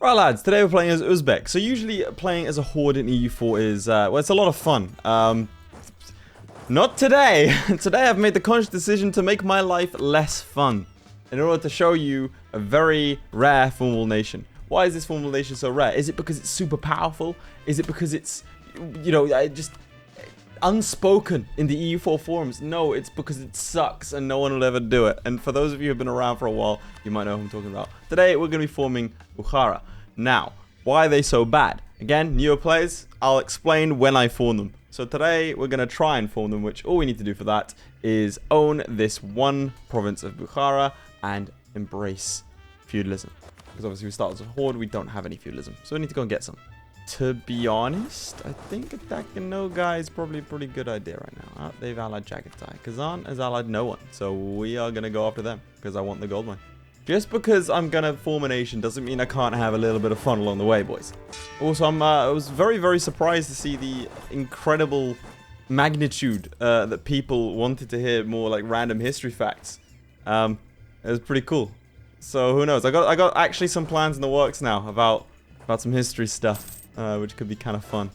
Right lads, today we're playing as Uzbek. So usually playing as a horde in EU4 is, well, it's a lot of fun. Not today. Today I've made the conscious decision to make my life less fun in order to show you a very rare formable nation. Why is this formable nation so rare? Is it because it's super powerful? Is it because it's, you know, just unspoken in the EU4 forums? No, it's because it sucks and no one will ever do it. And for those of you who've been around for a while, you might know who I'm talking about. Today we're going to be forming Bukhara. Now, why are they so bad? Again, newer players, I'll explain when I form them. So today we're going to try and form them, which all we need to do for that is own this one province of Bukhara and embrace feudalism. Because obviously we start as a horde, we don't have any feudalism. So we need to go and get some. To be honest, I think attacking no guy is probably a pretty good idea right now. They've allied Chagatai. Kazan has allied no one. So we are going to go after them because I want the gold mine. Just because I'm going to form a nation doesn't mean I can't have a little bit of fun along the way, boys. Also, I was very, very surprised to see the incredible magnitude that people wanted to hear more like random history facts. It was pretty cool. So who knows? I got actually some plans in the works now about some history stuff, which could be kind of fun.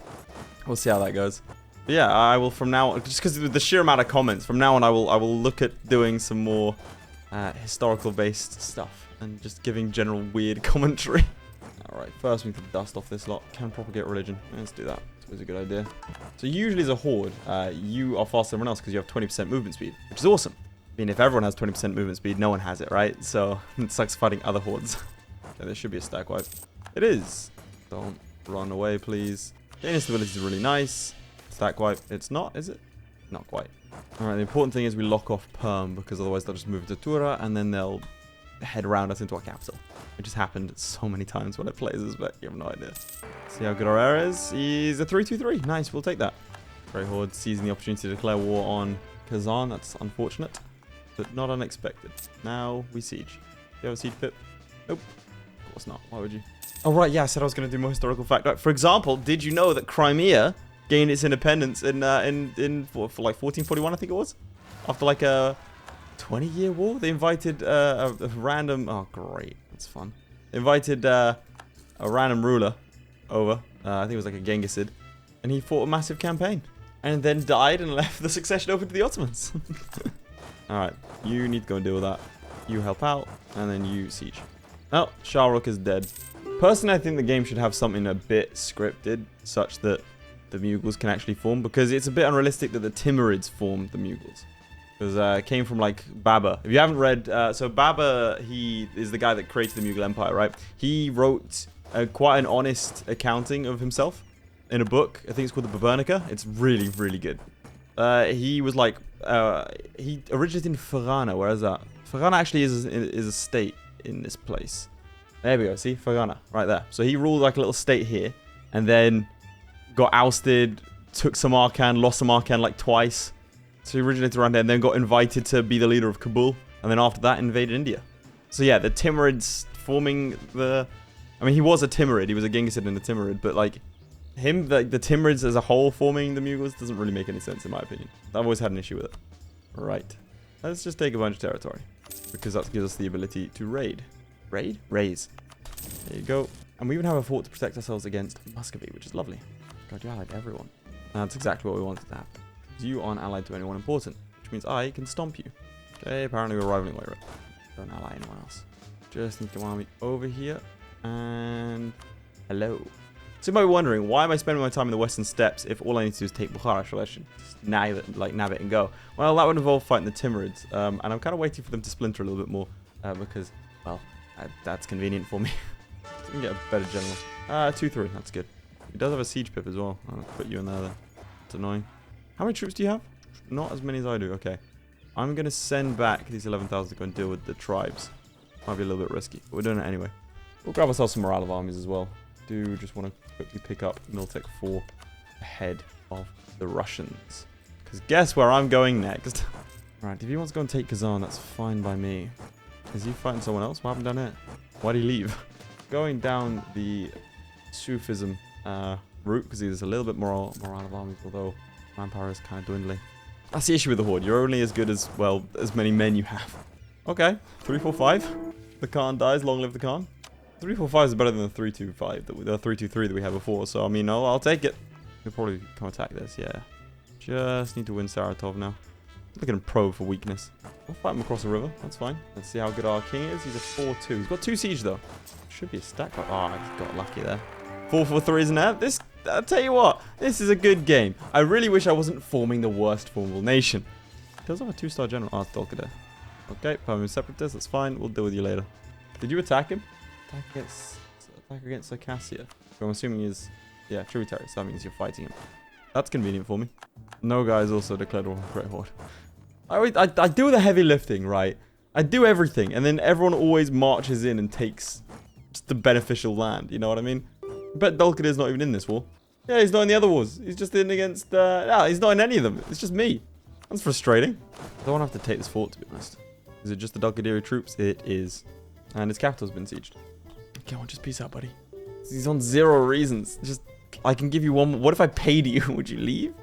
We'll see how that goes. But yeah, I will from now on, just because of the sheer amount of comments, from now on I will look at doing some more historical based stuff and just giving general weird commentary. Alright, first we need to dust off this lot. Can propagate religion. Let's do that. It's always a good idea. So usually as a horde, you are faster than everyone else because you have 20% movement speed, which is awesome. I mean, if everyone has 20% movement speed, no one has it, right? So it sucks fighting other hordes. Okay, there should be a stack wipe. It is. Don't run away, please. Gain instability is really nice. Stack wipe. It's not, is it? Not quite. Alright, the important thing is we lock off Perm, because otherwise they'll just move to Tura and then they'll head around us into our capital. It just happened so many times when I play this, but you have no idea. See how good our air is? He's a 3-2-3. Nice, we'll take that. Grey Horde seizing the opportunity to declare war on Kazan. That's unfortunate, but not unexpected. Now we siege. Do you have a siege pip? Nope. Of course not. Why would you? Oh, right, yeah, I said I was going to do more historical fact. Right, for example, did you know that Crimea gained its independence in for like 1441, I think it was? After like a 20-year war? They invited a random... Oh, great. That's fun. They invited a random ruler over. I think it was like a Genghisid. And he fought a massive campaign. And then died and left the succession open to the Ottomans. Alright, you need to go and deal with that. You help out, and then you siege. Oh, Shahrukh is dead. Personally, I think the game should have something a bit scripted, such that the Mughals can actually form, because it's a bit unrealistic that the Timurids formed the Mughals. Because it came from, like, Babur. If you haven't read... so Babur, he is the guy that created the Mughal Empire, right? He wrote quite an honest accounting of himself in a book. I think it's called the Baburnica. It's really, really good. He was, like... he originated in Fergana. Where is that? Fergana actually is a state in this place. There we go. See? Fergana. Right there. So he ruled, like, a little state here. And then got ousted, took Samarkand, lost Samarkand, like, twice. So he originated around there and then got invited to be the leader of Kabul. And then after that, invaded India. So yeah, the Timurids forming the... I mean, he was a Timurid. He was a Genghisid and a Timurid. But like, him, the Timurids as a whole forming the Mughals doesn't really make any sense in my opinion. I've always had an issue with it. Right. Let's just take a bunch of territory. Because that gives us the ability to raid. Raid? Raise. There you go. And we even have a fort to protect ourselves against Muscovy, which is lovely. God, you allied everyone. And that's exactly what we wanted to happen. You aren't allied to anyone important, which means I can stomp you. Okay, apparently we're rivaling Wright. Don't ally anyone else. Just need to get my army over here. And hello. So you might be wondering, why am I spending my time in the Western Steppes if all I need to do is take Bukhara? I should just nab it and go. Well, that would involve fighting the Timurids. And I'm kind of waiting for them to splinter a little bit more. Because, well, that's convenient for me. So we can get a better general. 2-3, that's good. He does have a siege pip as well. I'll put you in there then. It's annoying. How many troops do you have? Not as many as I do. Okay. I'm going to send back these 11,000 to go and deal with the tribes. Might be a little bit risky, but we're doing it anyway. We'll grab ourselves some morale of armies as well. Do just want to quickly pick up Miltech 4 ahead of the Russians. Because guess where I'm going next? Right, if he wants to go and take Kazan, that's fine by me. Is he fighting someone else? What happened down here? Why'd he leave? Going down the Sufism route, because there's a little bit more morale of armies, although manpower is kind of dwindling. That's the issue with the Horde. You're only as good as, well, as many men you have. Okay. 3, 4, 5. The Khan dies. Long live the Khan. 345 is better than the 325, the 323 that we had before. So I mean, I'll take it. We'll probably come attack this. Yeah. Just need to win Saratov now. Look at him probe for weakness. We'll fight him across the river. That's fine. Let's see how good our king is. He's a 4-2. He's got 2 siege though. Should be a stack. Oh, he got lucky there. 4-4-3 isn't that? This, I'll tell you what. This is a good game. I really wish I wasn't forming the worst formable nation. He does have a 2-star general. Oh, it's Dolkader. Okay, permanent separatist. That's fine. We'll deal with you later. Did you attack him? Attack against Circassia. So I'm assuming he's, yeah, tributary. So that means you're fighting him. That's convenient for me. No guys also declared war on Great Horde. I do the heavy lifting, right? I do everything, and then everyone always marches in and takes just the beneficial land. You know what I mean? I bet Dolkader's not even in this war. Yeah, he's not in the other wars. He's just in against... no, he's not in any of them. It's just me. That's frustrating. I don't want to have to take this fort, to be honest. Is it just the Dolkaderi troops? It is. And his capital's been sieged. Come on, just peace out, buddy. He's on 0 reasons. Just, I can give you one... What if I paid you? Would you leave?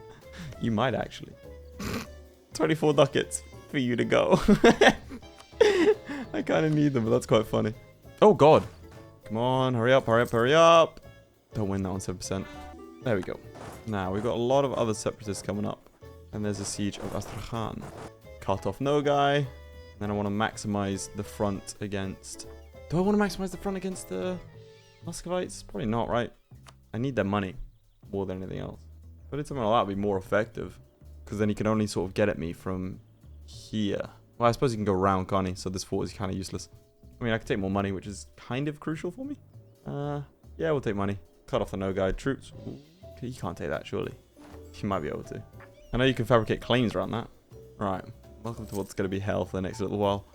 You might, actually. 24 ducats for you to go. I kind of need them, but that's quite funny. Oh, God. Come on, hurry up, hurry up, hurry up. Don't win that on 7%. There we go. Now, we've got a lot of other separatists coming up. And there's a siege of Astrakhan. Cut off no guy. Then I want to maximize the front against... Do I want to maximize the front against the Muscovites? Probably not, right? I need their money more than anything else. But it's something like that would be more effective. Because then he can only sort of get at me from here. Well, I suppose he can go around, can't he? So this fort is kind of useless. I mean, I could take more money, which is kind of crucial for me. Yeah, we'll take money. Cut off the no-guide troops. Ooh, you can't take that, surely. You might be able to. I know you can fabricate claims around that. Right. Welcome to what's going to be hell for the next little while.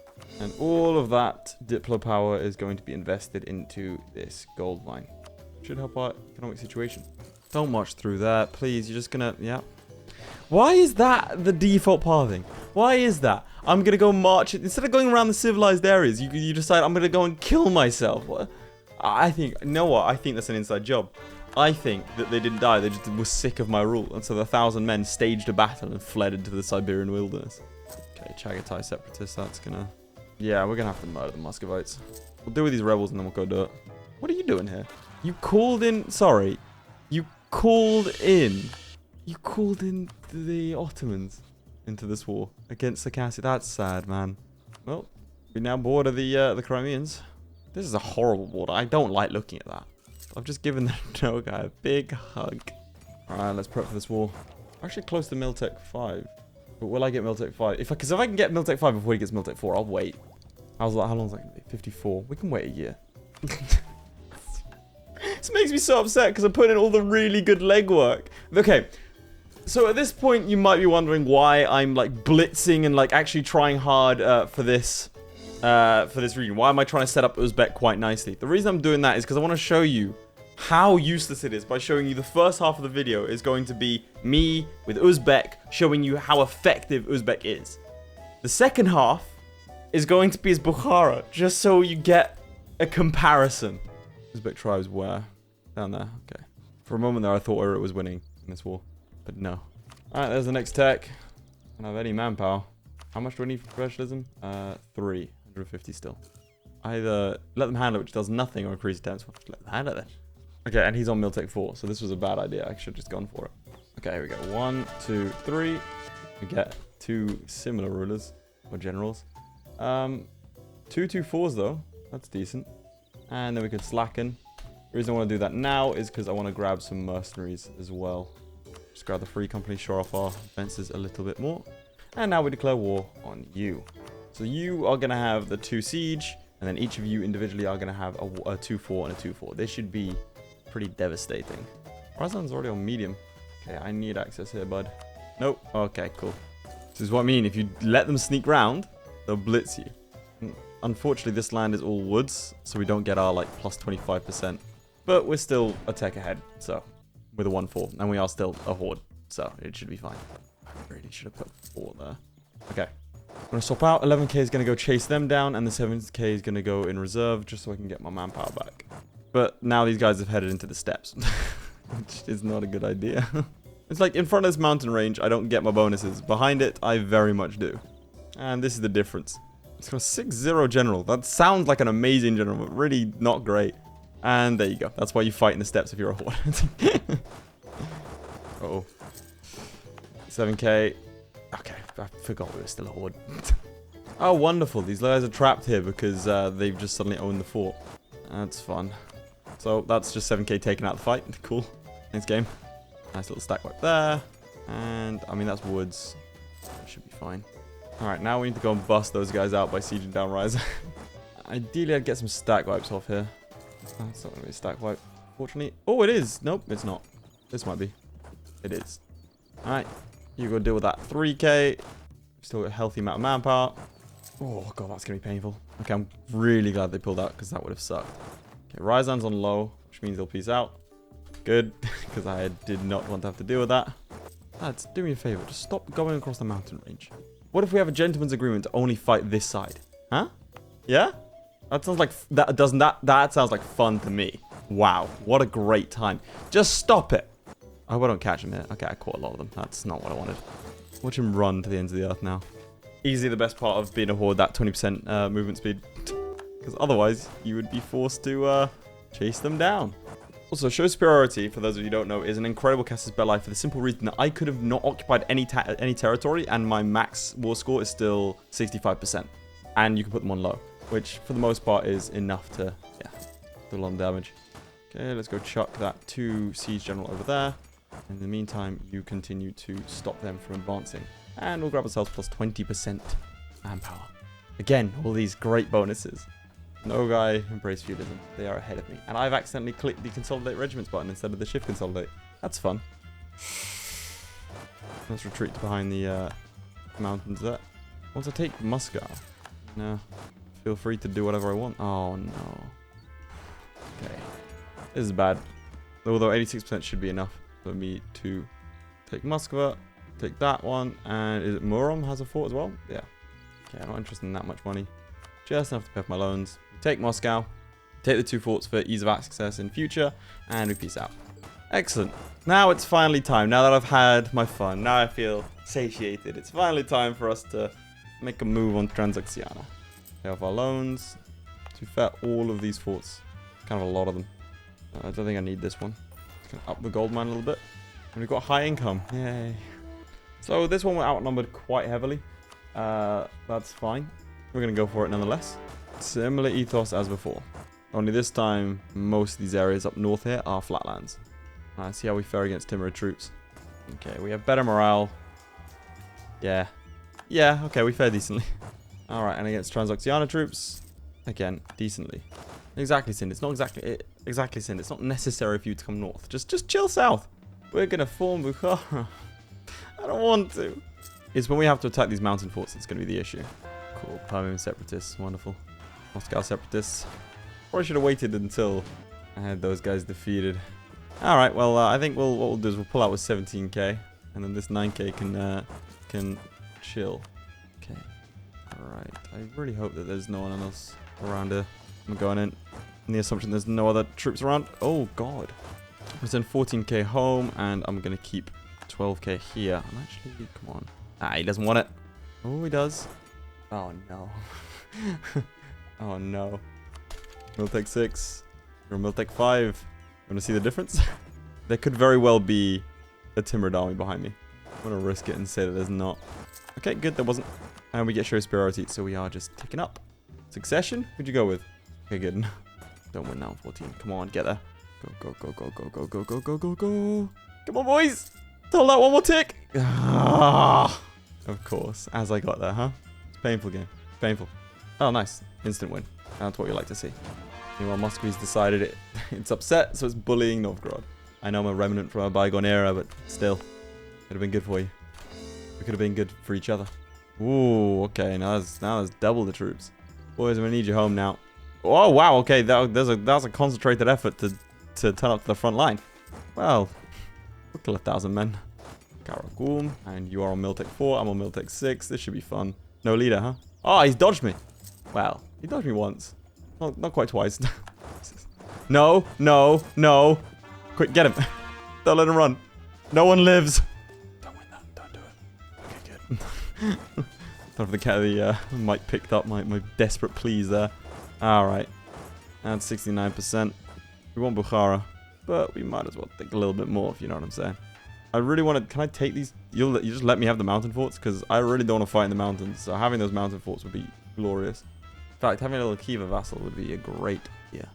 And all of that Diplo power is going to be invested into this gold mine. Should help our economic situation. Don't march through that, please. You're just going to... Yeah. Why is that the default pathing? Why is that? I'm going to go march... Instead of going around the civilized areas, you decide I'm going to go and kill myself. What? I think... You know what? I think that's an inside job. I think that they didn't die. They just were sick of my rule. And so the 1,000 men staged a battle and fled into the Siberian wilderness. Okay, Chagatai separatists. That's going to... Yeah, we're going to have to murder the Muscovites. We'll deal with these rebels and then we'll go do it. What are you doing here? You called in... Sorry. You called in... You called in the Ottomans into this war against Circassia. That's sad, man. Well, we now border the Crimeans. This is a horrible border. I don't like looking at that. I've just given the no guy a big hug. Alright, let's prep for this war. I'm actually close to Miltech 5. But will I get Miltech 5? Because if I can get Miltech 5 before he gets Miltech 4, I'll wait. How long is that going to be? 54. We can wait a year. This makes me so upset because I put in all the really good legwork. Okay. So at this point, you might be wondering why I'm like blitzing and like actually trying hard for this region. Why am I trying to set up Uzbek quite nicely? The reason I'm doing that is because I want to show you how useless it is by showing you the first half of the video is going to be me with Uzbek showing you how effective Uzbek is. The second half is going to be as Bukhara, just so you get a comparison. Uzbek tribes where? Down there. Okay. For a moment there, I thought Ur was winning in this war. But no. Alright, there's the next tech. I don't have any manpower. How much do I need for professionalism? 350 still. Either let them handle it, which does nothing, or increase attempts. Let them handle it. Okay, and he's on Miltech 4, so this was a bad idea. I should have just gone for it. Okay, here we go. 1, 2, 3. We get 2 similar rulers, or generals. 2 2-4s though. That's decent. And then we could slacken. The reason I want to do that now is because I want to grab some mercenaries as well. Just grab the free company, show off our defenses a little bit more. And now we declare war on you. So you are going to have the 2 siege, and then each of you individually are going to have a 2-4 and a 2-4. This should be pretty devastating. Razan's already on medium. Okay, I need access here, bud. Nope. Okay, cool. This is what I mean. If you let them sneak round, they'll blitz you. Unfortunately, this land is all woods, so we don't get our like plus 25%. But we're still a tech ahead, so with a 1-4, and we are still a horde, so it should be fine. I really should have put 4 there. Okay, I'm gonna swap out. 11k is gonna go chase them down, and the 7k is gonna go in reserve just so I can get my manpower back. But now these guys have headed into the steppes, which is not a good idea. It's like in front of this mountain range, I don't get my bonuses. Behind it, I very much do. And this is the difference. It's got a 6-0 general. That sounds like an amazing general, but really not great. And there you go. That's why you fight in the steps if you're a horde. Uh-oh. 7k. Okay, I forgot we were still a horde. Oh, wonderful. These guys are trapped here because they've just suddenly owned the fort. That's fun. So that's just 7k taken out of the fight. Cool. Thanks, game. Nice little stack wipe there. And, I mean, that's woods. That should be fine. Alright, now we need to go and bust those guys out by sieging down Rise. Ideally, I'd get some stack wipes off here. That's not going to be a stack wipe, fortunately. Oh, it is. Nope, it's not. This might be. It is. Alright, you go deal with that. 3k. Still got a healthy amount of manpower. Oh, God, that's going to be painful. Okay, I'm really glad they pulled out because that would have sucked. Okay, Ryzan's on low, which means they'll peace out. Good, because I did not want to have to deal with that. Lads, do me a favor. Just stop going across the mountain range. What if we have a gentleman's agreement to only fight this side? Huh? Yeah? That sounds like that sounds like fun to me. Wow, what a great time. Just stop it. I hope I don't catch him here. Okay, I caught a lot of them. That's not what I wanted. Watch him run to the ends of the earth now. Easily the best part of being a horde, that 20% movement speed. Because otherwise, you would be forced to chase them down. Also, Show Superiority, for those of you who don't know, is an incredible Caster's Belli for the simple reason that I could have not occupied any territory and my max war score is still 65%. And you can put them on low, which for the most part is enough to, yeah, do a lot of damage. Okay, let's go chuck that 2 Siege General over there. In the meantime, you continue to stop them from advancing. And we'll grab ourselves plus 20% manpower. Again, all these great bonuses. No guy, embrace feudalism. They are ahead of me. And I've accidentally clicked the consolidate regiments button instead of the shift consolidate. That's fun. Let's retreat behind the mountains there. Once I take Moscow, no, feel free to do whatever I want. Oh no. Okay. This is bad. Although 86% should be enough for me to take Moscow, take that one, and is it Murom has a fort as well? Yeah. Okay, I'm not interested in that much money. Just enough to pay off my loans. Take Moscow, take the 2 forts for ease of access in future, and we peace out. Excellent. Now it's finally time. Now that I've had my fun, now I feel satiated. It's finally time for us to make a move on Transoxiana. Pay off our loans. To be fair, all of these forts, kind of a lot of them. I don't think I need this one. Just gonna up the gold mine a little bit. And we've got high income. Yay. So this one we're outnumbered quite heavily. That's fine. We're going to go for it nonetheless. Similar ethos as before. Only this time, most of these areas up north here are flatlands. See how we fare against Timurid troops. Okay, we have better morale. Yeah. Yeah, okay, we fare decently. Alright, and against Transoxiana troops, again, decently. Exactly, Sind. It's not exactly Sind. It's not necessary for you to come north. Just chill south. We're going to form Bukhara. I don't want to. It's when we have to attack these mountain forts that's going to be the issue. Cool. Permian separatists. Wonderful. Moscow separatists. Probably should have waited until I had those guys defeated. Alright, well, I think what we'll do is we'll pull out with 17k. And then this 9k can chill. Okay. Alright. I really hope that there's no one else around here. I'm going in the assumption there's no other troops around. Oh, God. I'm going to send 14k home, and I'm going to keep 12k here. I'm actually... Come on. Ah, he doesn't want it. Oh, he does. Oh, no. Oh, no. Miltech 6. Or Miltech 5. You want to see the difference? There could very well be a Timurid army behind me. I'm going to risk it and say that there's not. Okay, good. There wasn't. And we get show superiority, so we are just ticking up. Succession? Who'd you go with? Okay, good. Don't win now, 14. Come on, get there. Go, go, go, go, go, go, go, go, go, go. Come on, boys. Hold that one more tick. Ah, of course. As I got there, huh? It's a painful game. Painful. Oh, nice. Instant win. That's what you like to see. Meanwhile, Moscow's decided it's upset, so it's bullying Novgorod. I know I'm a remnant from a bygone era, but still. Could have been good for you. We could have been good for each other. Ooh, okay. Now there's double the troops. Boys, I'm going to need you home now. Oh, wow. Okay, that was a concentrated effort to turn up to the front line. Well, we'll kill 1,000 men. Kargon, and you are on Miltech 4. I'm on Miltech 6. This should be fun. No leader, huh? Oh, he's dodged me. Well, he dodged me once. Not quite twice. No, no, no. Quick, get him. Don't let him run. No one lives. Don't win that. Don't do it. Okay, good. Don't have the mic picked up my desperate pleas there. Alright. That's 69%. We want Bukhara, but we might as well think a little bit more, if you know what I'm saying. I really want to... Can I take these? You just let me have the mountain forts? Because I really don't want to fight in the mountains. So having those mountain forts would be glorious. In fact, having a little Kiva vassal would be a great idea.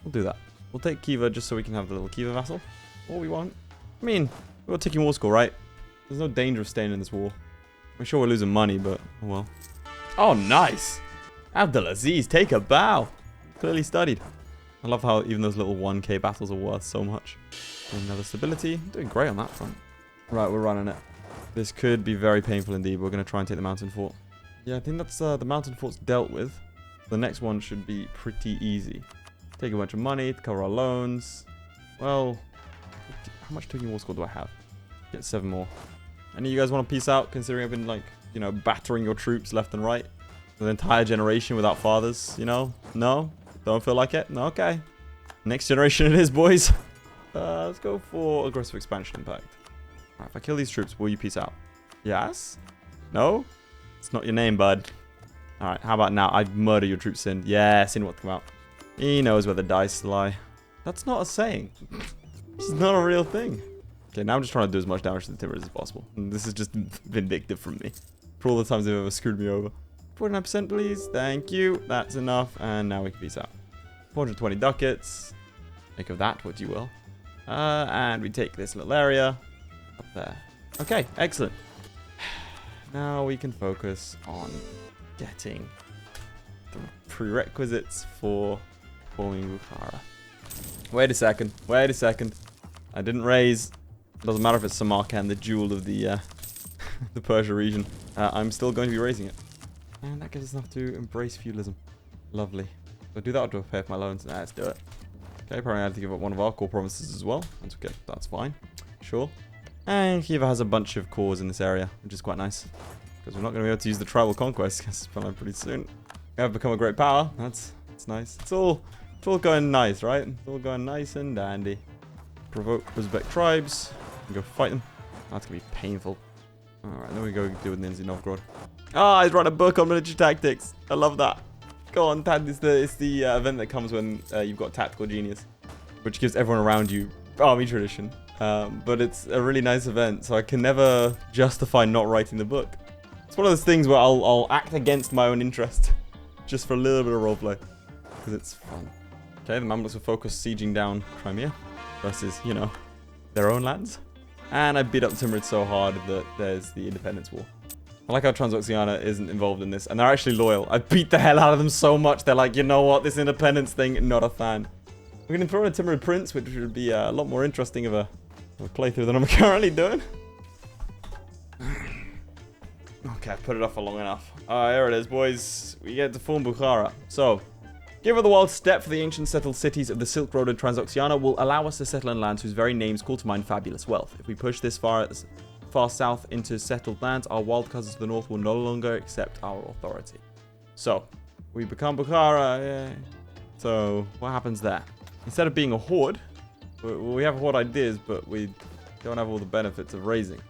We'll do that. We'll take Kiva just so we can have the little Kiva vassal. All we want. I mean, we've got ticking war score, right? There's no danger of staying in this war. I'm sure we're losing money, but oh well. Oh, nice. Abdulaziz, take a bow. Clearly studied. I love how even those little 1k battles are worth so much. Another stability. Doing great on that front. Right, we're running it. This could be very painful indeed. We're going to try and take the mountain fort. Yeah, I think that's the mountain fort's dealt with. The next one should be pretty easy. Take a bunch of money to cover our loans. Well, how much taking war score do I have? Get 7 more. Any of you guys want to peace out, considering I've been, like, you know, battering your troops left and right? An entire generation without fathers, you know? No? Don't feel like it? No, okay. Next generation it is, boys. Let's go for aggressive expansion impact. Alright, if I kill these troops, will you peace out? Yes? No? It's not your name, bud. Alright, how about now? I murder your troops, Sin. Yeah, Sin what come out. He knows where the dice lie. That's not a saying. This is not a real thing. Okay, now I'm just trying to do as much damage to the timbers as possible. And this is just vindictive from me. For all the times they've ever screwed me over. 49% please. Thank you. That's enough. And now we can peace out. 420 ducats. Make of that what you will. And we take this little area up there. Okay, excellent. Now we can focus on getting the prerequisites for forming Bukhara. Wait a second. Wait a second. I didn't raise. Doesn't matter if it's Samarkand, the jewel of the the Persia region. I'm still going to be raising it. And that gives us enough to embrace feudalism. Lovely. So do that or do I pay off my loans? Nah, let's do it. Okay, probably had to give up one of our core provinces as well. That's fine. Sure. And Kiva has a bunch of cores in this area, which is quite nice. Because we're not going to be able to use the tribal conquest because it's pretty soon. We have become a great power. That's nice. It's all going nice, right? It's all going nice and dandy. Provoke Uzbek tribes. And go fight them. That's going to be painful. Alright, then we go deal with Nizhny Novgorod. Ah, he's writing a book on military tactics. I love that. Go on, Tad. It's the event that comes when you've got tactical genius, which gives everyone around you army tradition. But it's a really nice event, so I can never justify not writing the book. It's one of those things where I'll act against my own interest just for a little bit of roleplay because it's fun. Okay, the Mamluks will focus sieging down Crimea versus, you know, their own lands. And I beat up Timurid so hard that there's the independence war. I like how Transoxiana isn't involved in this, and they're actually loyal. I beat the hell out of them so much, they're like, you know what, this independence thing, not a fan. We're going to throw in a Timurid Prince, which would be a lot more interesting of a playthrough than I'm currently doing. Okay, I put it off for long enough. Here it is, boys. We get to form Bukhara. So, give her the wild step for the ancient settled cities of the Silk Road and Transoxiana will allow us to settle in lands whose very names call to mind fabulous wealth. If we push this far south into settled lands, our wild cousins to the north will no longer accept our authority. So, we become Bukhara. Yay. So, what happens there? Instead of being a horde, we have horde ideas, but we don't have all the benefits of raising.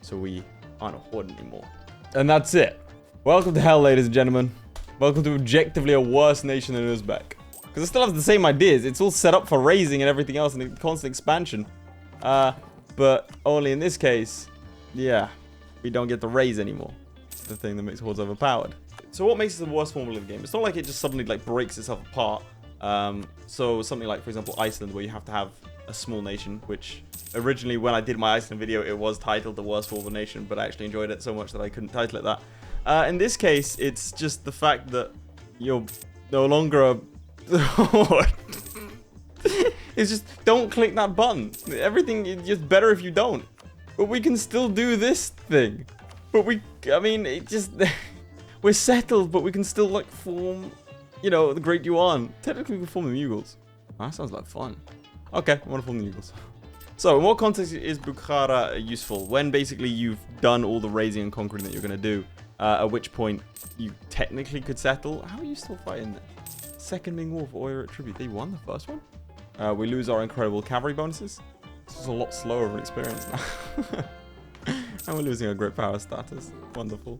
So we aren't a horde anymore. And that's it. Welcome to hell, ladies and gentlemen. Welcome to objectively a worse nation than Uzbek. Because it still has the same ideas. It's all set up for raising and everything else and constant expansion. But only in this case, yeah, we don't get to raise anymore. It's the thing that makes hordes overpowered. So what makes it the worst formula of the game? It's not like it just suddenly like breaks itself apart. So something like, for example, Iceland, where you have to have a small nation, which originally when I did my Iceland video, it was titled the worst formula nation, but I actually enjoyed it so much that I couldn't title it that. In this case, it's just the fact that you're no longer a horde. It's just, don't click that button. Everything is just better if you don't. But we can still do this thing. But I mean, it just, we're settled, but we can still like form, you know, the Great Yuan. Technically, we can form the Mughals. That sounds like fun. Okay, I want to form the Mughals. So, in what context is Bukhara useful? When basically you've done all the raising and conquering that you're going to do, at which point you technically could settle. How are you still fighting there? Second Ming War for Oirat Tribute. They won the first one? We lose our incredible cavalry bonuses. This is a lot slower of an experience now. And we're losing our great power status. Wonderful.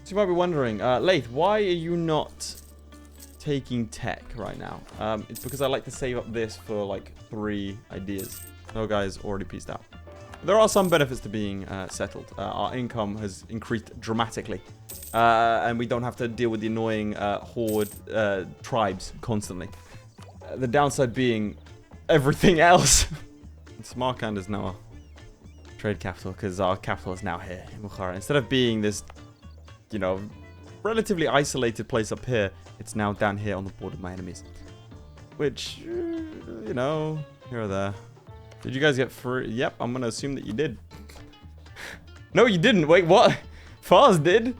So you might be wondering, Laith, why are you not taking tech right now. It's because I like to save up this for like 3 ideas. No, guys, already pieced out. There are some benefits to being settled. Our income has increased dramatically. And we don't have to deal with the annoying horde tribes constantly. The downside being everything else. Samarkand is now a trade capital because our capital is now here in Bukhara. Instead of being this, you know, relatively isolated place up here, it's now down here on the border of my enemies. Which, you know, here or there. Did you guys get free? Yep, I'm going to assume that you did. No, you didn't. Wait, what? Fars did.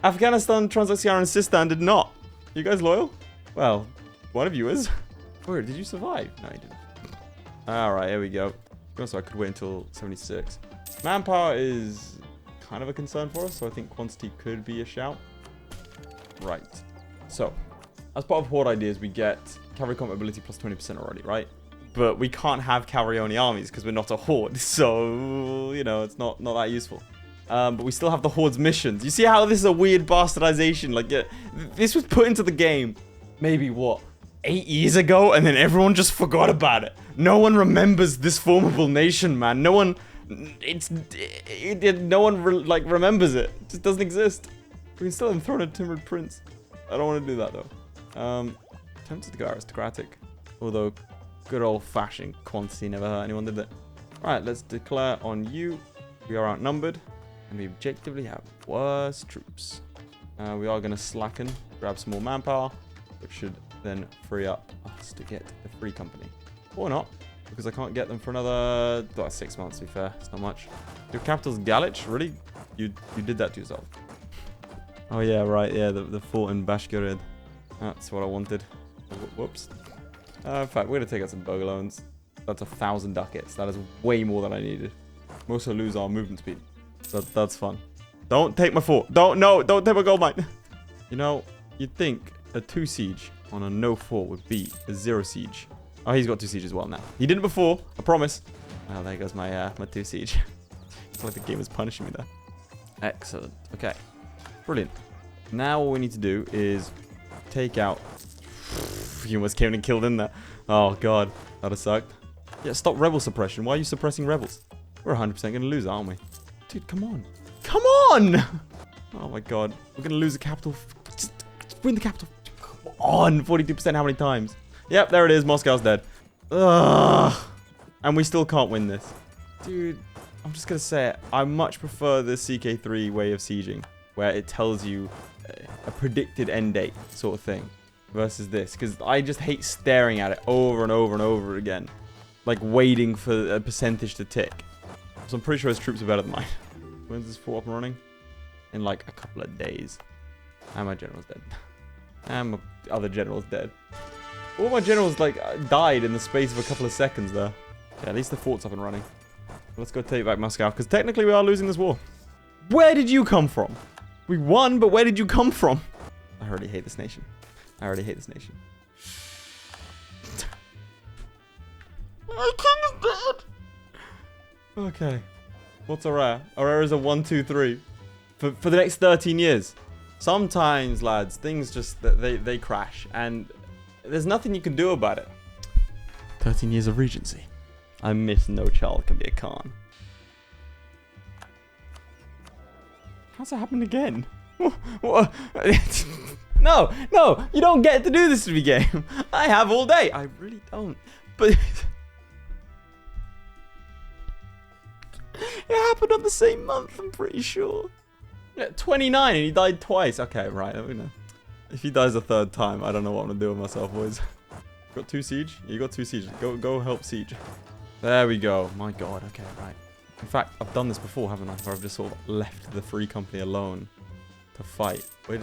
Afghanistan, Transxia, and Sistan did not. You guys loyal? Well, one of you is. Where did you survive? No, you didn't. Alright, here we go. So I could wait until 76. Manpower is kind of a concern for us, so I think quantity could be a shout. Right. So, as part of horde ideas, we get cavalry combat ability plus 20% already, right? But we can't have cavalry-only armies because we're not a horde, so, you know, it's not that useful. But we still have the horde's missions. You see how this is a weird bastardization? Like, this was put into the game, maybe, what, 8 years ago? And then everyone just forgot about it. No one remembers this formable nation, man. No one, no one remembers it. It just doesn't exist. We can still enthrone a timid prince. I don't want to do that, though. Tempted to go aristocratic. Although, good old-fashioned quantity never hurt anyone, did it? Alright, let's declare on you. We are outnumbered. And we objectively have worse troops. We are going to slacken, grab some more manpower, which should then free up us to get the free company. Or not, because I can't get them for another 6 months, to be fair. It's not much. Your capital's Galich? Really? You did that to yourself. Oh, yeah, right. Yeah, the fort in Bashkirid. That's what I wanted. Whoops. In fact, we're going to take out some burger loans. That's 1,000 ducats. That is way more than I needed. We also lose our movement speed. That's fun. Don't take my fort. Don't take my gold mine. You know, you'd think a 2 siege on a no fort would beat a 0 siege. Oh, he's got 2 siege as well now. He didn't before, I promise. Oh, there goes my 2 siege. It's like the game is punishing me there. Excellent. Okay. Brilliant. Now all we need to do is take out... You almost came and killed in there. Oh, God. That'd have sucked. Yeah, stop rebel suppression. Why are you suppressing rebels? We're 100% going to lose, aren't we? Dude, come on. Come on! Oh, my God. We're going to lose the capital. Just win the capital. Come on. 42% how many times? Yep, there it is. Moscow's dead. Ugh. And we still can't win this. Dude, I'm just going to say it. I much prefer the CK3 way of sieging, where it tells you a predicted end date sort of thing, versus this. Because I just hate staring at it over and over and over again. Like waiting for a percentage to tick. So I'm pretty sure his troops are better than mine. When's this fort up and running? In like a couple of days. And my general's dead. And my other general's dead. All my generals like died in the space of a couple of seconds there. Yeah, at least the fort's up and running. Let's go take back Moscow, because technically we are losing this war. Where did you come from? We won, but where did you come from? I already hate this nation. I already hate this nation. My king is dead! Okay. What's a rare? A rare is a 1, 2, 3. For the next 13 years. Sometimes, lads, things just, they crash. And there's nothing you can do about it. 13 years of regency. I miss no child can be a Khan. How's that happened again? What? No, you don't get to do this to me, game. I have all day. I really don't. But... It happened on the same month, I'm pretty sure. Yeah, 29 and he died twice. Okay, right. I mean, if he dies a 3rd time, I don't know what I'm going to do with myself, boys. Got 2 siege? You got 2 siege. Go help siege. There we go. My God. Okay, right. In fact, I've done this before, haven't I? Where I've just sort of left the free company alone to fight. We're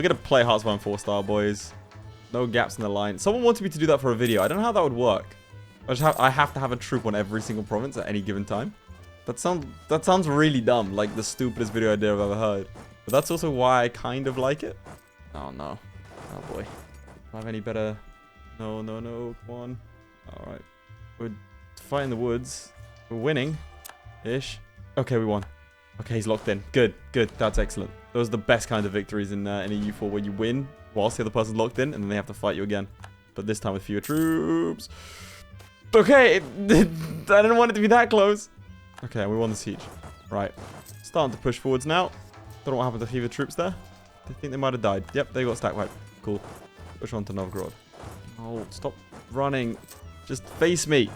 gonna play Hearthstone 4-star, boys. No gaps in the line. Someone wanted me to do that for a video. I don't know how that would work. I have to have a troop on every single province at any given time. That sounds really dumb, like the stupidest video idea I've ever heard. But that's also why I kind of like it. Oh no. Oh boy. Do I have any better? No, come on. Alright. We're fighting in the woods. We're winning. Ish. Okay, we won. Okay, he's locked in. Good. That's excellent. Those are the best kind of victories in EU4 where you win whilst the other person's locked in, and then they have to fight you again. But this time with fewer troops. Okay, I didn't want it to be that close. Okay, we won the siege. Right. Starting to push forwards now. Don't know what happened to fewer troops there. I think they might have died. Yep, they got stack wipe. Cool. Push on to Novgorod. Oh, stop running. Just face me.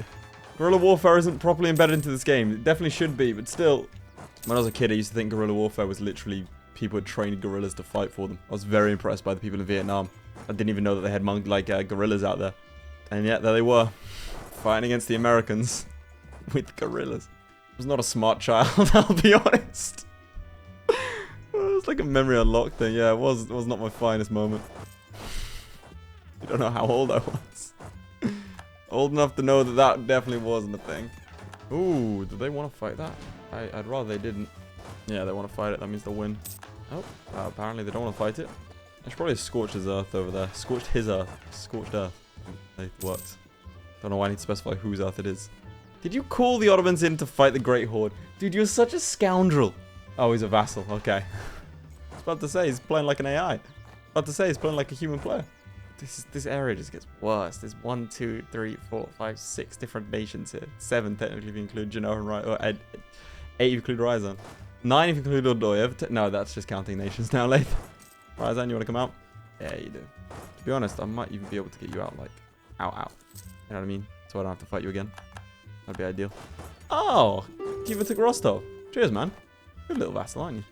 Guerrilla warfare isn't properly embedded into this game. It definitely should be, but still. When I was a kid, I used to think guerrilla warfare was literally people had trained guerrillas to fight for them. I was very impressed by the people in Vietnam. I didn't even know that they had guerrillas out there. And yet, there they were. Fighting against the Americans with guerrillas. I was not a smart child, I'll be honest. It was like a memory unlocked thing. Yeah, it was not my finest moment. You don't know how old I was. Old enough to know that that definitely wasn't a thing. Ooh, do they want to fight that? I'd rather they didn't. Yeah, they want to fight it. That means they'll win. Oh, apparently they don't want to fight it. There's probably a scorched his earth over there. Scorched his earth. Scorched earth. It works. Don't know why I need to specify whose earth it is. Did you call the Ottomans in to fight the Great Horde? Dude, you're such a scoundrel. Oh, he's a vassal. Okay. I was about to say, he's playing like an AI. About to say, he's playing like a human player. This area just gets worse. There's 1, 2, 3, 4, 5, 6 different nations here. 7 technically if you include Genoa and Wright. Or 8 if you include Ryazan. 9 if you include Ordoyev. No, that's just counting nations now, Laith. Ryazan, you want to come out? Yeah, you do. To be honest, I might even be able to get you out, like, out. You know what I mean? So I don't have to fight you again. That'd be ideal. Oh! Kiva took Rostov. Cheers, man. Good little vassal, aren't you?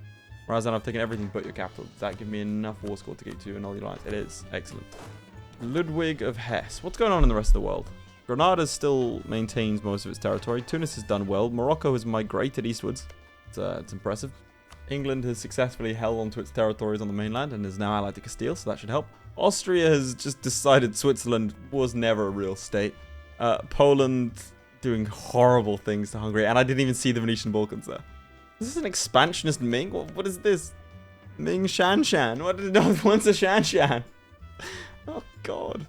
Ryazan, I've taken everything but your capital. Does that give me enough war score to get to an all alliance? It is. Excellent. Ludwig of Hesse. What's going on in the rest of the world? Granada still maintains most of its territory. Tunis has done well. Morocco has migrated eastwards. It's impressive. England has successfully held onto its territories on the mainland and is now allied to Castile, so that should help. Austria has just decided Switzerland was never a real state. Poland doing horrible things to Hungary, and I didn't even see the Venetian Balkans there. Is this an expansionist Ming? What is this? Ming Shan? What did it know? What's a Shan? Oh, God.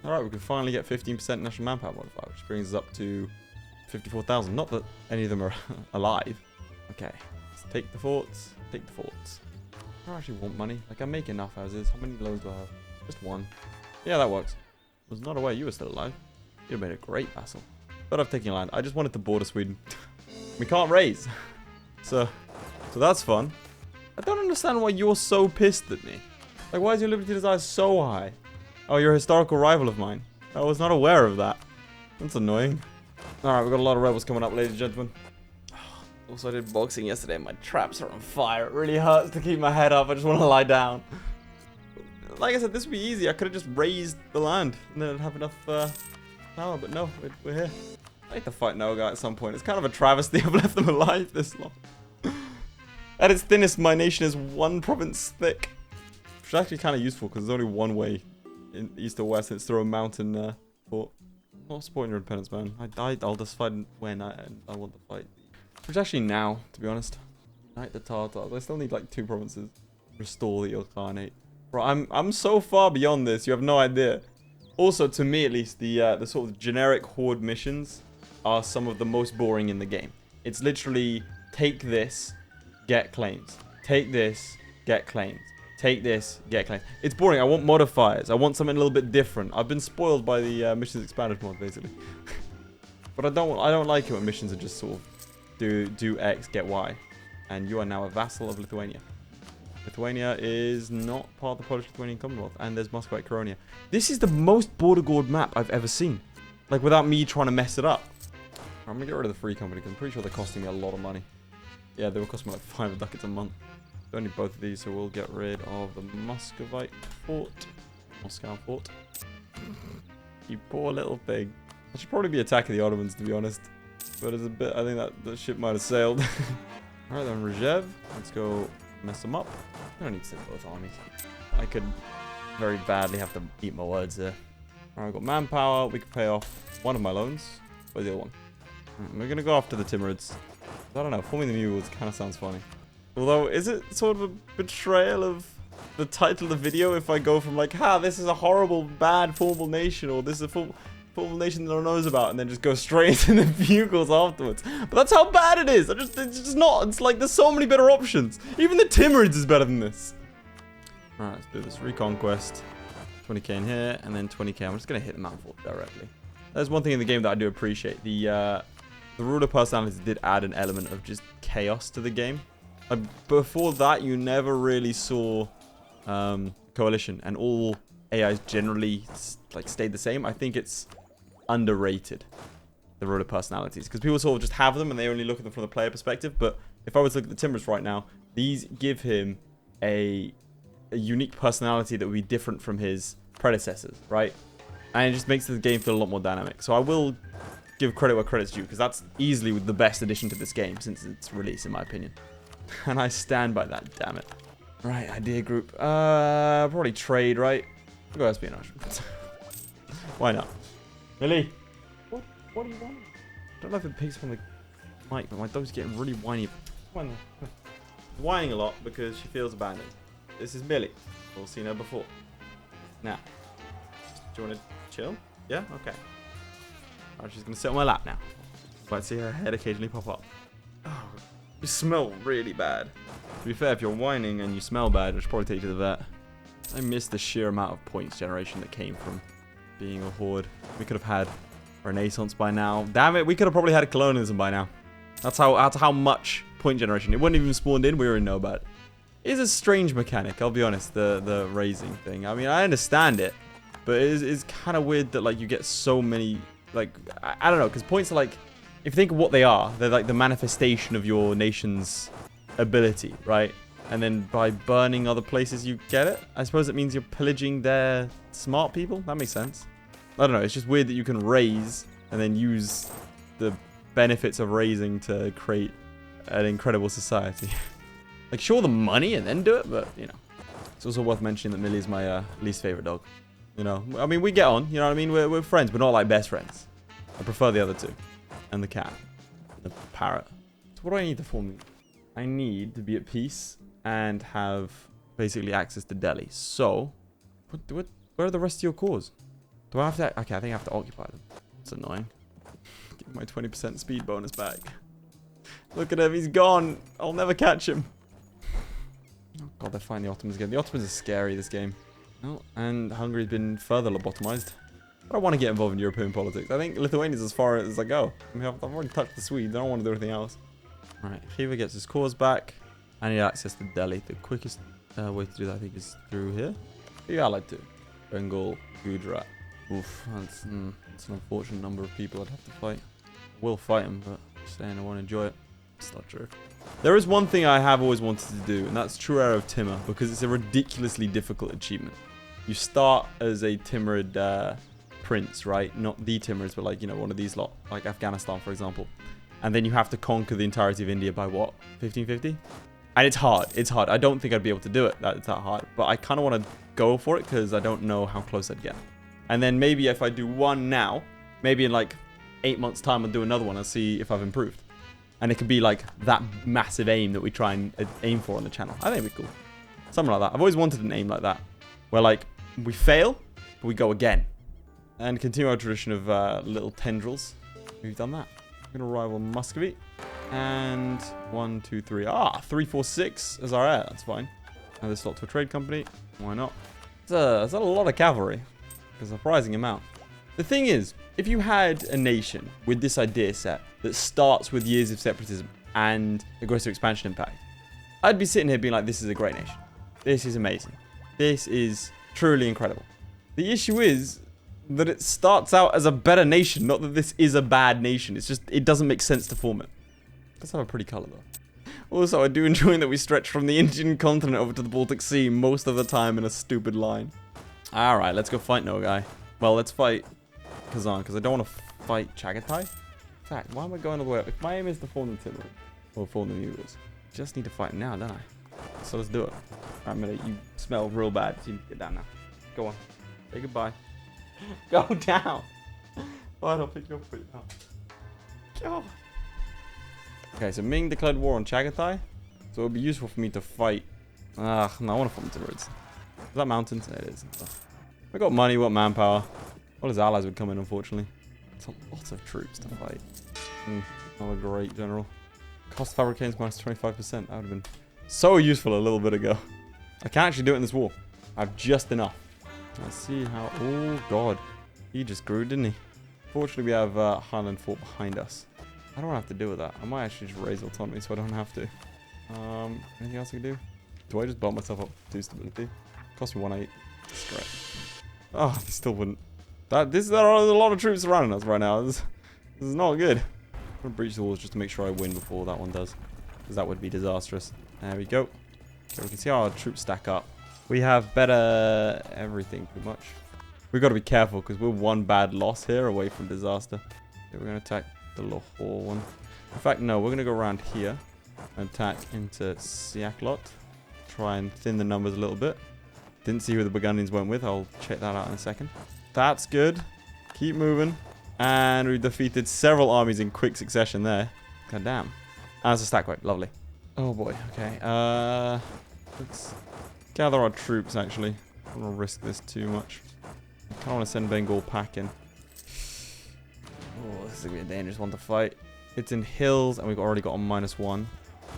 Alright, we can finally get 15% national manpower modifier, which brings us up to 54,000. Not that any of them are alive. Okay. Let's take the forts. Take the forts. I don't actually want money. Like, I make enough as is. How many loans do I have? Just 1. Yeah, that works. Was not aware you were still alive. You'd have made a great vassal. But I've taken your land. I just wanted to border Sweden. We can't raise. So that's fun. I don't understand why you're so pissed at me. Like, why is your liberty desire so high? Oh, you're a historical rival of mine. I was not aware of that. That's annoying. Alright, we've got a lot of rebels coming up, ladies and gentlemen. Also, I did boxing yesterday and my traps are on fire. It really hurts to keep my head up. I just want to lie down. Like I said, this would be easy. I could have just raised the land and then I'd have enough power. But no, we're here. I need to fight Nogai at some point. It's kind of a travesty I've left them alive this long. At its thinnest, my nation is 1 province thick. Which is actually kind of useful because there's only one way in east or west. And it's through a mountain fort. I'm not supporting your independence, man. I'll decide when I want to fight. Which actually now, to be honest. Unite the Tartars. I still need like 2 provinces. Restore the Ilkhanate. Bro, I'm so far beyond this, you have no idea. Also, to me at least, the sort of generic horde missions are some of the most boring in the game. It's literally, take this, get claims. Take this, get claims. Take this, get claims. It's boring. I want modifiers. I want something a little bit different. I've been spoiled by the missions expanded mod, basically. But I don't like it when missions are just sort of do X, get Y. And you are now a vassal of Lithuania. Lithuania is not part of the Polish-Lithuanian Commonwealth. And there's Muscovite Koronia. This is the most border gored map I've ever seen. Like, without me trying to mess it up. I'm going to get rid of the free company because I'm pretty sure they're costing me a lot of money. Yeah, they will cost me like 5 ducats a month. Don't need both of these, so we'll get rid of the Muscovite fort. Moscow fort. You poor little pig. I should probably be attacking the Ottomans, to be honest. But it's a bit, I think that ship might have sailed. Alright then, Rzev. Let's go mess them up. I don't need to send both armies. I could very badly have to eat my words there. Alright, I've got manpower. We can pay off one of my loans. Where's the other one? We're going to go after the Timurids. I don't know, forming the mules kind of sounds funny. Although, is it sort of a betrayal of the title of the video if I go from like, this is a horrible, bad, formable nation, or this is a formable nation that no one knows about, and then just go straight into the bugles afterwards. But that's how bad it is. It's just not. It's like there's so many better options. Even the Timurids is better than this. Alright, let's do this. Reconquest. 20k in here, and then 20k. I'm just going to hit the mouthful directly. There's one thing in the game that I do appreciate. The ruler personalities did add an element of just chaos to the game. Before that, you never really saw coalition, and all AIs generally like stayed the same. I think it's underrated, the ruler personalities, because people sort of just have them and they only look at them from the player perspective. But if I was to look at the Timorous right now, these give him a unique personality that would be different from his predecessors, right? And it just makes the game feel a lot more dynamic. So I will give credit where credit's due, because that's easily the best addition to this game since its release, in my opinion. And I stand by that, damn it. Right, idea group. Probably trade, right? We'll go espionage. Why not? Millie! What do you want? I don't know if it picks up on the mic, but my dog's getting really whiny. Whining a lot because she feels abandoned. This is Millie. We've all seen her before. Now, do you want to chill? Yeah? Okay. Alright, she's going to sit on my lap now. Might see her head occasionally pop up. Oh, you smell really bad. To be fair, if you're whining and you smell bad, I should probably take you to the vet. I miss the sheer amount of points generation that came from being a horde. We could have had Renaissance by now. Damn it, we could have probably had colonialism by now. That's how much point generation. It wouldn't even spawned in, we already know about it. It is a strange mechanic, I'll be honest, the raising thing. I mean, I understand it, but it's kind of weird that like you get so many, like, I don't know, because points are like, if you think of what they are, they're like the manifestation of your nation's ability, right? And then by burning other places, you get it. I suppose it means you're pillaging their smart people. That makes sense. I don't know. It's just weird that you can raise and then use the benefits of raising to create an incredible society. Like, sure, the money and then do it, but, you know. It's also worth mentioning that Millie is my least favorite dog. You know, I mean, we get on. You know what I mean? We're friends, but not like best friends. I prefer the other two. And the cat. The parrot. So what do I need to form? I need to be at peace and have basically access to Delhi. So, where are the rest of your cores? Do I have to? Okay, I think I have to occupy them. It's annoying. Get my 20% speed bonus back. Look at him, he's gone. I'll never catch him. Oh god, they're fighting the Ottomans again. The Ottomans are scary this game. Oh, and Hungary's been further lobotomized. I don't want to get involved in European politics. I think Lithuania's as far as I go. I mean, I've already touched the Swedes. I don't want to do anything else. Alright, Khiva gets his cores back. I need access to Delhi. The quickest way to do that, I think, is through here. Yeah, I like to. Bengal, Gujarat. Oof, that's an unfortunate number of people I'd have to fight. I will fight them, but I'm saying I won't enjoy it. It's not true. There is one thing I have always wanted to do, and that's True Era of Timur, because it's a ridiculously difficult achievement. You start as a Timurid prince, right? Not the Timurids, but like, you know, one of these lot, like Afghanistan, for example. And then you have to conquer the entirety of India by what? 1550? And it's hard. It's hard. I don't think I'd be able to do it. It's that hard. But I kind of want to go for it because I don't know how close I'd get. And then maybe if I do one now, maybe in like 8 months' time, I'll do another one and see if I've improved. And it could be like that massive aim that we try and aim for on the channel. I think it'd be cool. Something like that. I've always wanted an aim like that. Where like, we fail, but we go again. And continue our tradition of little tendrils. We've done that. We're going to rival Muscovy. And 1, 2, 3. 3, 4, 6 as our heir. That's fine. Now this slot to a trade company. Why not? It's a lot of cavalry. A surprising amount. The thing is, if you had a nation with this idea set that starts with years of separatism and aggressive expansion impact, I'd be sitting here being like, this is a great nation. This is amazing. This is truly incredible. The issue is that it starts out as a better nation, not that this is a bad nation. It's just, it doesn't make sense to form it. Let's have a pretty color though. Also, I do enjoy that we stretch from the Indian continent over to the Baltic Sea most of the time in a stupid line. Alright, let's go fight Nogai. Well, let's fight Kazan, because I don't want to fight Chagatai. In fact, why am I going all the way up? If my aim is to form the Timur, or form the Mughals, just need to fight now, don't I? So let's do it. Alright, Millie, you smell real bad, so you need to get down now. Go on. Say goodbye. Go down! Fine, I'll pick you up for you now. God. Okay, so Ming declared war on Chagatai, so it would be useful for me to fight. No, I want to form the Timurids. Is that mountains? It is. We got money, we got manpower. All his allies would come in, unfortunately. It's a lot of troops to fight. Not a great general. Cost fabrications minus 25%. That would have been so useful a little bit ago. I can actually do it in this war. I have just enough. Let's see how... Oh, God. He just grew, didn't he? Fortunately, we have Highland Fort behind us. I don't have to deal with that. I might actually just raise autonomy so I don't have to. Anything else I can do? Do I just bump myself up 2 stability? Cost me 1-8. That's great. Oh, they still wouldn't. There are a lot of troops surrounding us right now. This is not good. I'm going to breach the walls just to make sure I win before that one does. Because that would be disastrous. There we go. Okay, we can see how our troops stack up. We have better everything, pretty much. We've got to be careful because we're one bad loss here away from disaster. Okay, we're going to attack the Lahore one. In fact, no, we're going to go around here and attack into Siaklot. Try and thin the numbers a little bit. Didn't see who the Burgundians went with. I'll check that out in a second. That's good. Keep moving. And we defeated several armies in quick succession there. God damn. And it's a stack wipe. Lovely. Oh boy. Okay. Let's gather our troops, actually. I don't want to risk this too much. I kind of want to send Bengal packing. Oh, this is going to be a dangerous one to fight. It's in hills, and we've already got a -1.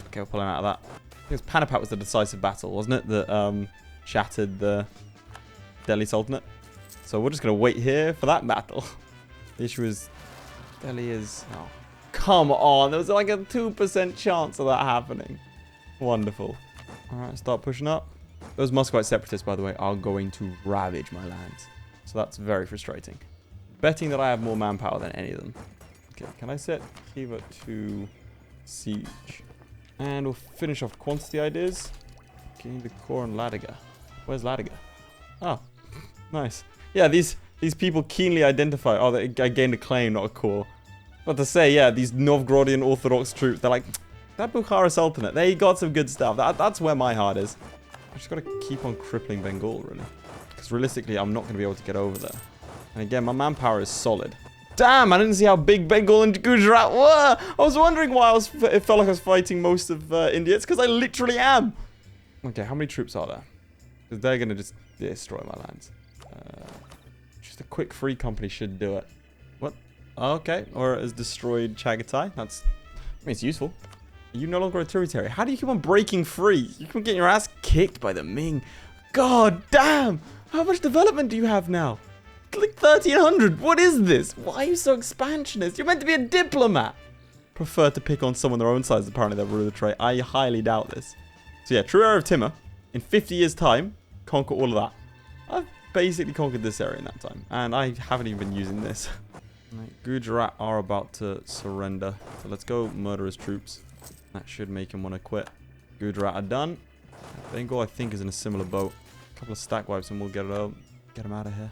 Okay, we're pulling out of that. I think Panapat was the decisive battle, wasn't it? That shattered the Delhi Sultanate. So we're just going to wait here for that battle. The issue is Delhi is... Oh, come on. There was like a 2% chance of that happening. Wonderful. All right, start pushing up. Those Muscovite separatists, by the way, are going to ravage my lands. So that's very frustrating. Betting that I have more manpower than any of them. Okay, can I set Khiva to siege? And we'll finish off quantity ideas. Gain the core and Ladiga. Where's Ladiga? Oh, nice. Yeah, these people keenly identify. Oh, I gained a claim, not a core. But to say, yeah, these Novgorodian Orthodox troops, they're like, that Bukhara Sultanate, they got some good stuff. That's where my heart is. I just got to keep on crippling Bengal, really. Because realistically, I'm not going to be able to get over there. And again, my manpower is solid. Damn, I didn't see how big Bengal and Gujarat were. I was wondering why it felt like I was fighting most of India. It's because I literally am. Okay, how many troops are there? Because they're going to just destroy my lands. Just a quick free company should do it. What? Okay, or it has destroyed Chagatai. I mean, it's useful. You're no longer a tributary. How do you keep on breaking free? You keep on getting your ass kicked by the Ming. God damn! How much development do you have now? Like 1,300. What is this? Why are you so expansionist? You're meant to be a diplomat. Prefer to pick on someone their own size. Apparently, they'll rule the trade. I highly doubt this. So yeah, true heir of Timur. In 50 years' time, conquer all of that. I've basically conquered this area in that time, and I haven't even been using this. Right, Gujarat are about to surrender, so let's go murder his troops. That should make him want to quit. Gujarat are done. Bengal, I think, is in a similar boat. A couple of stack wipes, and we'll get him out of here.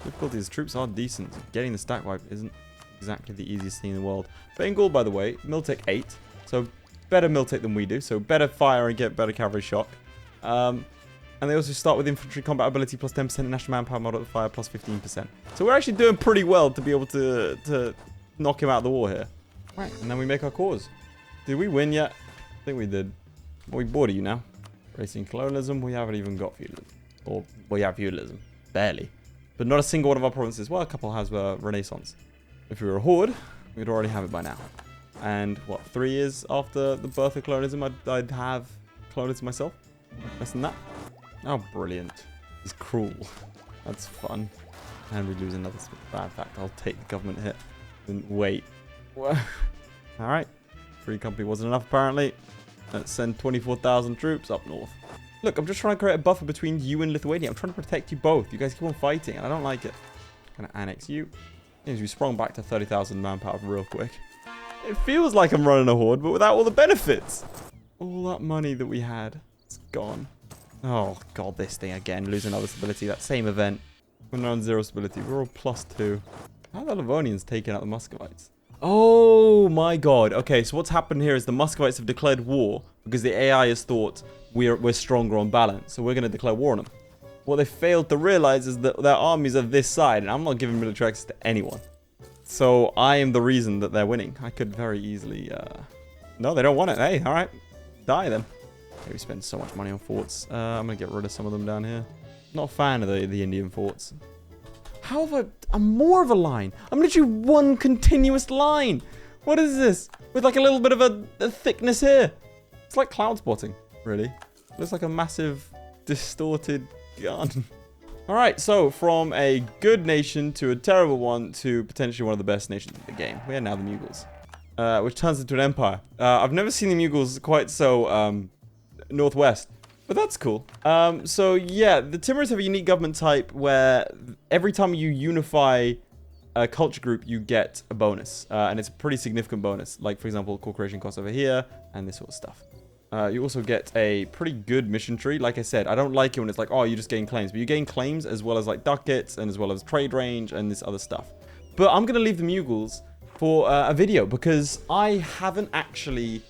Difficulty, his troops are decent. Getting the stack wipe isn't exactly the easiest thing in the world. Bengal, by the way, Miltech 8. So better Miltech than we do. So better fire and get better cavalry shock. And they also start with infantry combat ability plus 10% national manpower modifier plus 15%. So we're actually doing pretty well to be able to knock him out of the war here. Right, and then we make our cause. Did we win yet? I think we did. Well, we border you now. Racing colonialism, we haven't even got feudalism. Or we have feudalism. Barely. But not a single one of our provinces. Well, a couple has Renaissance. If we were a horde, we'd already have it by now. And what, 3 years after the birth of colonialism, I'd have colonialism myself? Less than that? Oh, brilliant. He's cruel. That's fun. And we lose another bad fact. I'll take the government hit. And wait. Alright. Free company wasn't enough, apparently. Let's send 24,000 troops up north. Look, I'm just trying to create a buffer between you and Lithuania. I'm trying to protect you both. You guys keep on fighting, and I don't like it. I'm gonna annex you. Means we sprung back to 30,000 manpower real quick. It feels like I'm running a horde, but without all the benefits. All that money that we had, it's gone. Oh, God, this thing again. Lose another stability. That same event. We're on 0 stability. We're all +2. How are the Livonians taking out the Muscovites? Oh, my God. Okay, so what's happened here is the Muscovites have declared war because the AI has thought we're stronger on balance. So we're going to declare war on them. What they failed to realize is that their armies are this side, and I'm not giving military access to anyone. So I am the reason that they're winning. I could very easily... No, they don't want it. Hey, all right. Die then. Okay, we spend so much money on forts. I'm going to get rid of some of them down here. Not a fan of the Indian forts. How have I'm more of a line? I'm literally one continuous line. What is this? With like a little bit of a thickness here. It's like cloud spotting, really. It looks like a massive, distorted gun. Alright, so from a good nation to a terrible one to potentially one of the best nations in the game. We are now the Mughals. Which turns into an empire. I've never seen the Mughals quite so northwest. But that's cool. So yeah, the Timurids have a unique government type where every time you unify a culture group, you get a bonus. And it's a pretty significant bonus. Like, for example, corporation costs over here and this sort of stuff. You also get a pretty good mission tree. Like I said, I don't like it when it's like, oh, you just gain claims. But you gain claims as well as like ducats and as well as trade range and this other stuff. But I'm going to leave the Mughals for a video because I haven't actually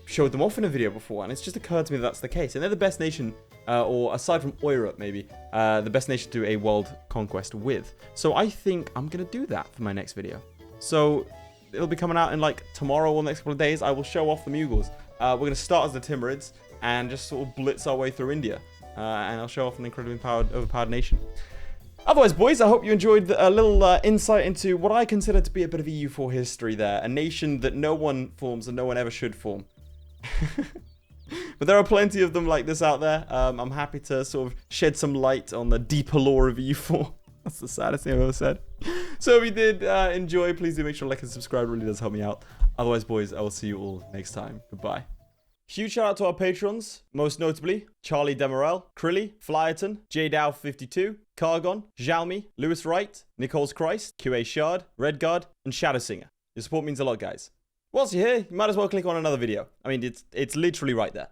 showed them off in a video before. And it's just occurred to me that that's the case. And they're the best nation, or aside from Europe maybe, the best nation to do a world conquest with. So I think I'm going to do that for my next video. So it'll be coming out in like tomorrow or the next couple of days. I will show off the Mughals. We're going to start as the Timurids and just sort of blitz our way through India. And I'll show off an incredibly overpowered nation. Otherwise, boys, I hope you enjoyed a little insight into what I consider to be a bit of EU4 history there. A nation that no one forms and no one ever should form. But there are plenty of them like this out there. I'm happy to sort of shed some light on the deeper lore of EU4. That's the saddest thing I've ever said. So if you did enjoy, please do make sure to like and subscribe. It really does help me out. Otherwise, boys, I will see you all next time. Goodbye. Huge shout out to our patrons, most notably Charlie Damerell, Crilly, Flyerton, JDow52, Kargon, Sjalmi, Lewis Wright, Nicole's Christ, QA Shard, Redguard, and ShadowSinger. Your support means a lot, guys. Whilst you're here, you might as well click on another video. I mean, it's literally right there.